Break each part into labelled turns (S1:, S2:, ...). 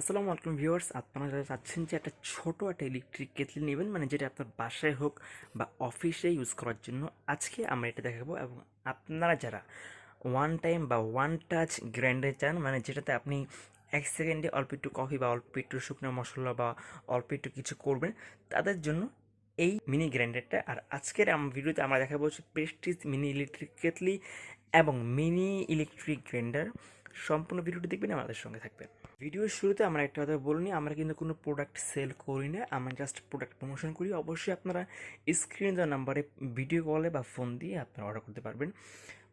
S1: আসসালামু আলাইকুম ভিউয়ার্স, আপনারা যারা চাচ্ছেন যে একটা ছোট ইলেকট্রিক কেটলি নেবেন, মানে যেটা আপনার বাসায় হোক বা অফিসে ইউজ করার জন্য, আজকে আমরা এটা দেখাবো। এবং আপনারা যারা ওয়ান টাইম বা ওয়ান টাচ গ্রাইন্ডার চান, মানে যেটাতে আপনি 1 সেকেন্ডে অল্প একটু কফি বা অল্প একটু শুকনো মশলা বা অল্প একটু কিছু করবেন, তাদের জন্য এই মিনি গ্রাইন্ডারটা। আর আজকের ভিডিওতে আমরা দেখাবো হচ্ছে প্রেস্টিজ মিনি ইলেকট্রিক কেটলি এবং মিনি ইলেকট্রিক গ্রাইন্ডার। সম্পূর্ণ ভিডিওটি দেখবেন, আমাদের সঙ্গে থাকবেন। ভিডিওর শুরুতে আমরা একটা কথা বলিনি, আমরা কিন্তু কোনো প্রোডাক্ট সেল করি না, আমরা জাস্ট প্রোডাক্ট প্রমোশন করি। অবশ্যই আপনারা স্ক্রিনে দেওয়া নাম্বারে ভিডিও কলে বা ফোন দিয়ে আপনারা অর্ডার করতে পারবেন।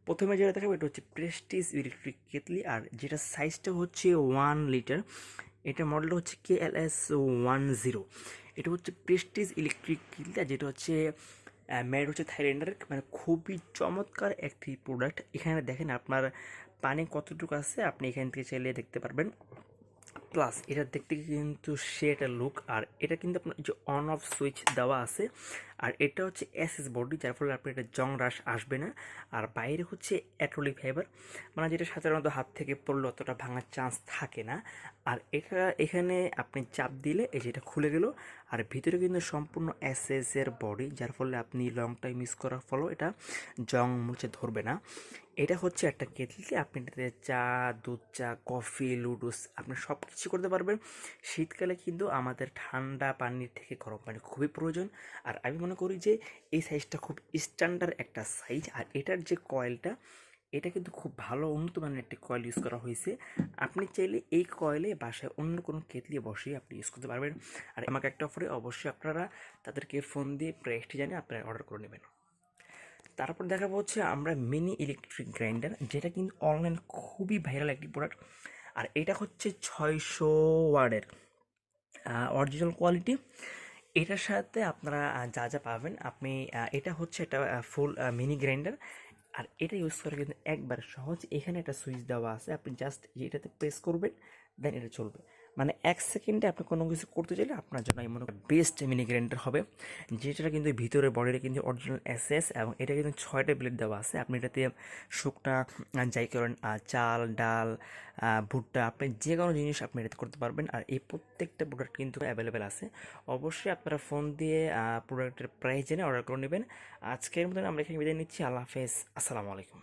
S1: প্রথমে যেটা দেখাবো এটা হচ্ছে প্রেস্টিজ ইলেকট্রিক কেটলি, আর যেটা সাইজটা হচ্ছে 1 লিটার। এটা মডেলটা হচ্ছে KLS10। এটা হচ্ছে প্রেস্টিজ ইলেকট্রিক কেটলি, যেটা হচ্ছে মেড হচ্ছে থাইল্যান্ডের। মানে খুবই চমৎকার একটি প্রোডাক্ট। এখানে দেখেন আপনার পানি কতটুকু আছে, আপনি এখান থেকে চাইলে দেখতে পারবেন। প্লাস এটা দেখতে কিন্তু সে একটা লুক, আর এটা কিন্তু আপনার যে অন অফ সুইচ দেওয়া আছে। আর এটা হচ্ছে এসএস বডি, যার ফলে আপনার এটা জং রাশ আসবে না। আর বাইরে হচ্ছে অ্যাক্রিলিক ফাইবার, মানে যেটা সাধারণত হাত থেকে পড়লে অতটা ভাঙার চান্স থাকে না। আর এটা এখানে আপনি চাপ দিলে এই যেটা খুলে গেল। আর ভিতরে কিন্তু সম্পূর্ণ এসএস এর বডি, যার ফলে আপনি লং টাইম ইউজ করার ফলেও এটা জং মুছে ধরবে না। এটা হচ্ছে একটা কেটলি, আপনি এটাতে চা, দুধ চা, কফি, লুডুস আপনি সব কিছু করতে পারবেন। শীতকালে কিন্তু আমাদের ঠান্ডা পানির থেকে গরম পানি খুবই প্রয়োজন। আর আমি মনে করি যে এই সাইজটা খুব স্ট্যান্ডার্ড একটা সাইজ। আর এটার যে কয়েলটা, এটা কিন্তু খুব ভালো উন্নত মানের একটি কয়েল ইউজ করা হয়েছে। আপনি চাইলে এই কয়েলে বাসায় অন্য কোনো কেটলি বসিয়ে আপনি ইউজ করতে পারবেন। আর আমাকে একটা অফারে অবশ্যই আপনারা তাদেরকে ফোন দিয়ে প্রাইসটি জানিয়ে আপনারা অর্ডার করে নেবেন। তারপর দেখাবো হচ্ছে আমরা মিনি ইলেকট্রিক গ্রাইন্ডার, যেটা কিন্তু অনলাইন খুবই ভাইরাল একটি প্রোডাক্ট। আর এটা হচ্ছে 600 ওয়ার্ডের অরিজিনাল কোয়ালিটি। এটার সাথে আপনারা যা যা পাবেন, আপনি এটা হচ্ছে একটা ফুল মিনি গ্রাইন্ডার। আর এটা ইউজ করা কিন্তু একবার সহজ। এখানে একটা সুইচ দেওয়া আছে, আপনি জাস্ট এটাতে প্রেস করবেন, দেন এটা চলবে। মানে 1 সেকেন্ডে আপনি কোনো কিছু করতে চাইলে আপনার জন্য এই মনে করেন বেস্ট মিনি গ্রাইন্ডার হবে। যেটা কিন্তু ভিতরে বডিটা কিন্তু অরিজিনাল এসএস, এবং এটা কিন্তু 6টা ব্লেড দেওয়া আছে। আপনি এটাতে শুকনা যাই করেন, চাল, ডাল, ভুট্টা, আপনি যে কোনো জিনিস আপনি এটাতে করতে পারবেন। আর এই প্রত্যেকটা প্রোডাক্ট কিন্তু অ্যাভেলেবেল আছে। অবশ্যই আপনারা ফোন দিয়ে প্রোডাক্টের প্রাইস জেনে অর্ডার করে নেবেন। আজকের মতন আমরা এখানে বিদায় নিচ্ছি। আল্লাহ হাফেজ, আসসালামু আলাইকুম।